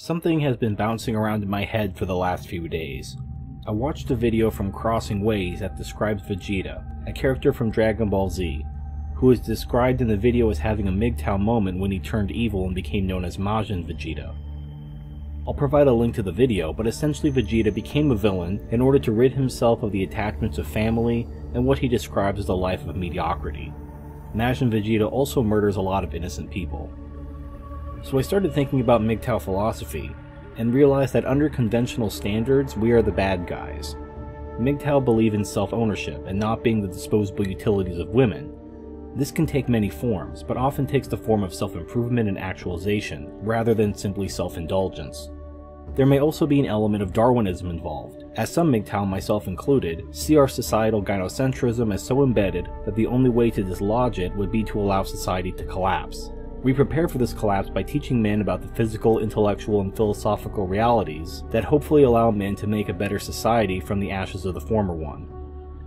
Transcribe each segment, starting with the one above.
Something has been bouncing around in my head for the last few days. I watched a video from Crossing Ways that describes Vegeta, a character from Dragon Ball Z, who is described in the video as having a MGTOW moment when he turned evil and became known as Majin Vegeta. I'll provide a link to the video, but essentially Vegeta became a villain in order to rid himself of the attachments of family and what he describes as a life of mediocrity. Majin Vegeta also murders a lot of innocent people. So I started thinking about MGTOW philosophy, and realized that under conventional standards, we are the bad guys. MGTOW believe in self-ownership and not being the disposable utilities of women. This can take many forms, but often takes the form of self-improvement and actualization, rather than simply self-indulgence. There may also be an element of Darwinism involved, as some MGTOW, myself included, see our societal gynocentrism as so embedded that the only way to dislodge it would be to allow society to collapse. We prepare for this collapse by teaching men about the physical, intellectual, and philosophical realities that hopefully allow men to make a better society from the ashes of the former one.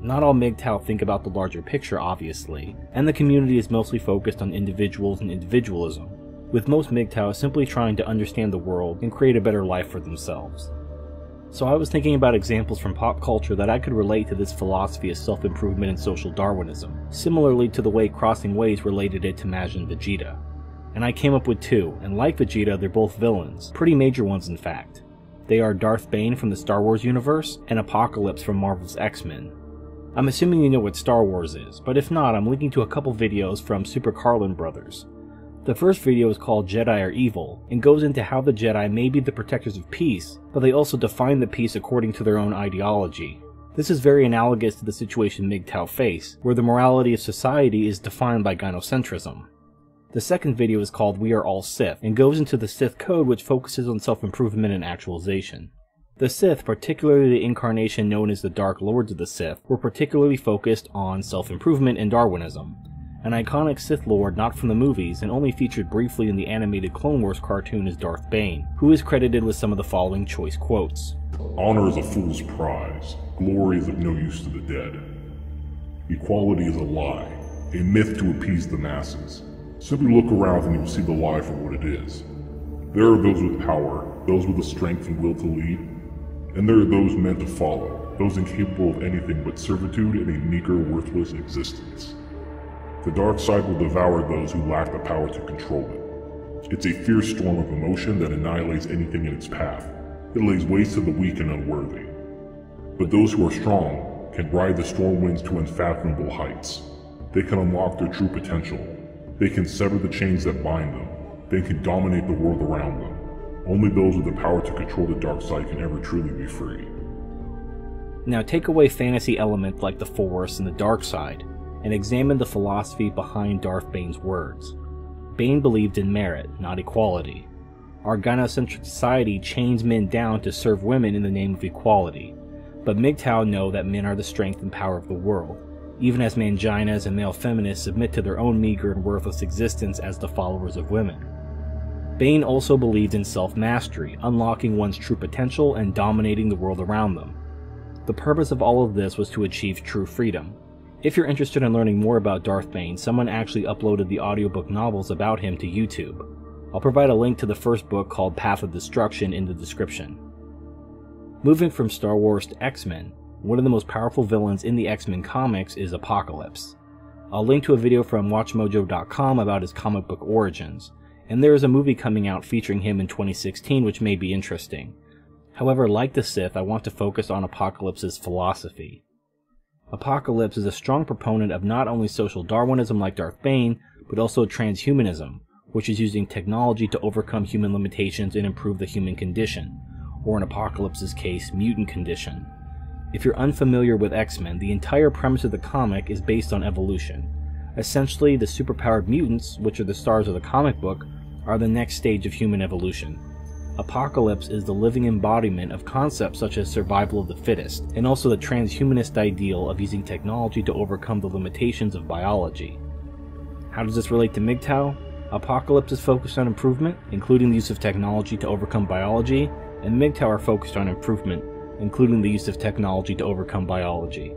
Not all MGTOW think about the larger picture, obviously, and the community is mostly focused on individuals and individualism, with most MGTOW simply trying to understand the world and create a better life for themselves. So I was thinking about examples from pop culture that I could relate to this philosophy of self-improvement and social Darwinism, similarly to the way Crossing Ways related it to Majin Vegeta. And I came up with two, and like Vegeta, they're both villains, pretty major ones in fact. They are Darth Bane from the Star Wars universe, and Apocalypse from Marvel's X-Men. I'm assuming you know what Star Wars is, but if not, I'm linking to a couple videos from Super Carlin Brothers. The first video is called Jedi Are Evil, and goes into how the Jedi may be the protectors of peace, but they also define the peace according to their own ideology. This is very analogous to the situation MGTOW face, where the morality of society is defined by gynocentrism. The second video is called We Are All Sith, and goes into the Sith code, which focuses on self-improvement and actualization. The Sith, particularly the incarnation known as the Dark Lords of the Sith, were particularly focused on self-improvement and Darwinism. An iconic Sith Lord not from the movies and only featured briefly in the animated Clone Wars cartoon is Darth Bane, who is credited with some of the following choice quotes. "Honor is a fool's prize. Glory is of no use to the dead. Equality is a lie, a myth to appease the masses. Simply look around and you will see the lie for what it is. There are those with power, those with the strength and will to lead, and there are those meant to follow, those incapable of anything but servitude and a meager, worthless existence. The dark side will devour those who lack the power to control it. It's a fierce storm of emotion that annihilates anything in its path. It lays waste to the weak and unworthy. But those who are strong can ride the storm winds to unfathomable heights. They can unlock their true potential. They can sever the chains that bind them. They can dominate the world around them. Only those with the power to control the dark side can ever truly be free." Now take away fantasy elements like the Force and the dark side, and examine the philosophy behind Darth Bane's words. Bane believed in merit, not equality. Our gynocentric society chains men down to serve women in the name of equality, but MGTOW know that men are the strength and power of the world, even as manginas and male feminists submit to their own meager and worthless existence as the followers of women. Bane also believed in self-mastery, unlocking one's true potential and dominating the world around them. The purpose of all of this was to achieve true freedom. If you're interested in learning more about Darth Bane, someone actually uploaded the audiobook novels about him to YouTube. I'll provide a link to the first book called Path of Destruction in the description. Moving from Star Wars to X-Men, one of the most powerful villains in the X-Men comics is Apocalypse. I'll link to a video from WatchMojo.com about his comic book origins, and there is a movie coming out featuring him in 2016 which may be interesting. However, like the Sith, I want to focus on Apocalypse's philosophy. Apocalypse is a strong proponent of not only social Darwinism like Darth Bane, but also transhumanism, which is using technology to overcome human limitations and improve the human condition, or in Apocalypse's case, mutant condition. If you're unfamiliar with X-Men, the entire premise of the comic is based on evolution. Essentially, the superpowered mutants, which are the stars of the comic book, are the next stage of human evolution. Apocalypse is the living embodiment of concepts such as survival of the fittest, and also the transhumanist ideal of using technology to overcome the limitations of biology. How does this relate to MGTOW? Apocalypse is focused on improvement, including the use of technology to overcome biology, and MGTOW are focused on improvement, including the use of technology to overcome biology.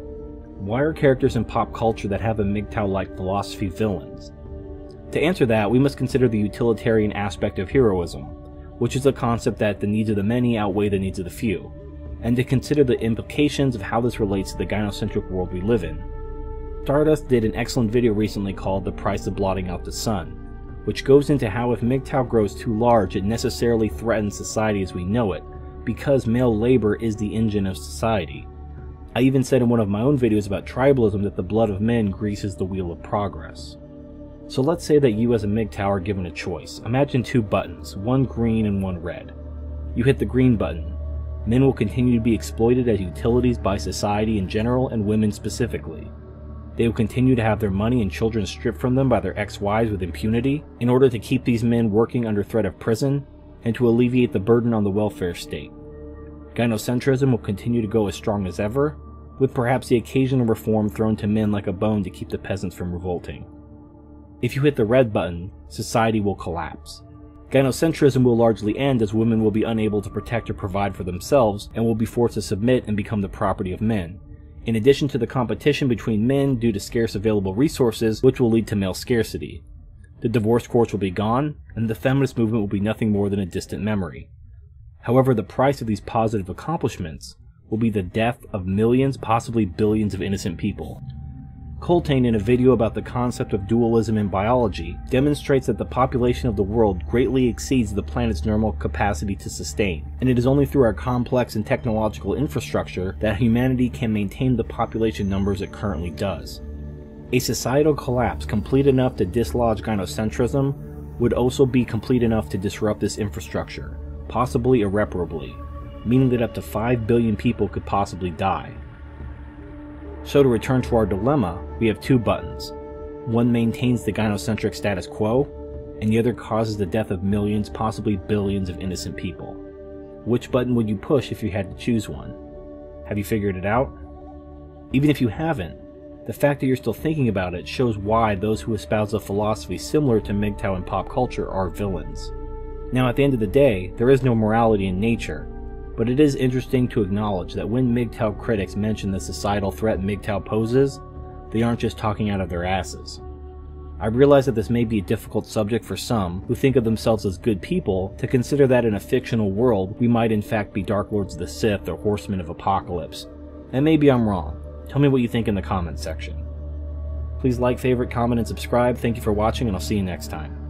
Why are characters in pop culture that have a MGTOW-like philosophy villains? To answer that, we must consider the utilitarian aspect of heroism. which is a concept that the needs of the many outweigh the needs of the few, and to consider the implications of how this relates to the gynocentric world we live in. Stardust did an excellent video recently called The Price of Blotting Out the Sun, which goes into how if MGTOW grows too large, it necessarily threatens society as we know it, because male labor is the engine of society. I even said in one of my own videos about tribalism that the blood of men greases the wheel of progress. So let's say that you as a MGTOW are given a choice. Imagine two buttons, one green and one red. You hit the green button. Men will continue to be exploited as utilities by society in general and women specifically. They will continue to have their money and children stripped from them by their ex-wives with impunity in order to keep these men working under threat of prison and to alleviate the burden on the welfare state. Gynocentrism will continue to go as strong as ever, with perhaps the occasional reform thrown to men like a bone to keep the peasants from revolting. If you hit the red button, society will collapse. Gynocentrism will largely end as women will be unable to protect or provide for themselves and will be forced to submit and become the property of men, in addition to the competition between men due to scarce available resources, which will lead to male scarcity. The divorce courts will be gone, and the feminist movement will be nothing more than a distant memory. However, the price of these positive accomplishments will be the death of millions, possibly billions of innocent people. Coltane, in a video about the concept of dualism in biology, demonstrates that the population of the world greatly exceeds the planet's normal capacity to sustain, and it is only through our complex and technological infrastructure that humanity can maintain the population numbers it currently does. A societal collapse complete enough to dislodge gynocentrism would also be complete enough to disrupt this infrastructure, possibly irreparably, meaning that up to 5 billion people could possibly die. So to return to our dilemma, we have two buttons. One maintains the gynocentric status quo, and the other causes the death of millions, possibly billions of innocent people. Which button would you push if you had to choose one? Have you figured it out? Even if you haven't, the fact that you're still thinking about it shows why those who espouse a philosophy similar to MGTOW in pop culture are villains. Now, at the end of the day, there is no morality in nature, but it is interesting to acknowledge that when MGTOW critics mention the societal threat MGTOW poses, they aren't just talking out of their asses. I realize that this may be a difficult subject for some who think of themselves as good people to consider that in a fictional world we might in fact be Dark Lords of the Sith or Horsemen of Apocalypse, and maybe I'm wrong. Tell me what you think in the comments section. Please like, favorite, comment, and subscribe. Thank you for watching, and I'll see you next time.